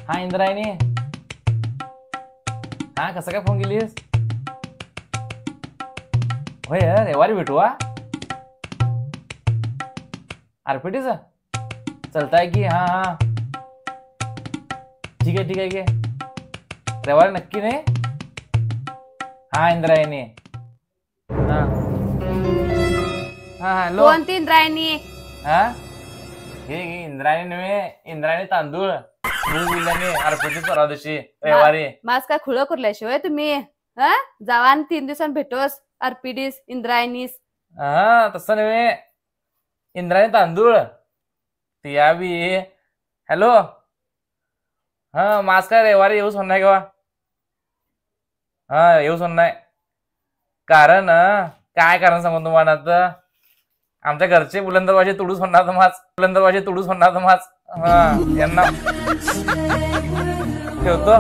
हा इंद्रायणी. हा कसं काय फोन केलीस? होय रविवारी भेटू हा. आरपीटीच चलताय की. हा हा ठीक आहे ठीक आहे की. रविवारी नक्की नाही. हा इंद्रायणी. हा हा हॅलो. कोणती इंद्रायणी? हा हे इंद्रायणी नव्हे, इंद्रायणी तांदूळ. बिर्याणी आरपीटी परवा दिवशी रविवारी. माझ काय खुळ करल्याशिवाय तुम्ही हा जावा आणि 3 दिवसांनी भेटोस. आरपीडीस इंद्रायणीस. हा तसं नव्हे, इंद्रायणी तांदूळ ती यावी. हॅलो. हा माझ काय रविवारी येऊच होणार नाही केव्हा. हा येऊच होणार नाही. कारण काय कारण सांगू तुम्हाला आता. आमच्या घरचे बुलंदरवाजे तुडूच होणार माझ. हा यांना ठेवतो.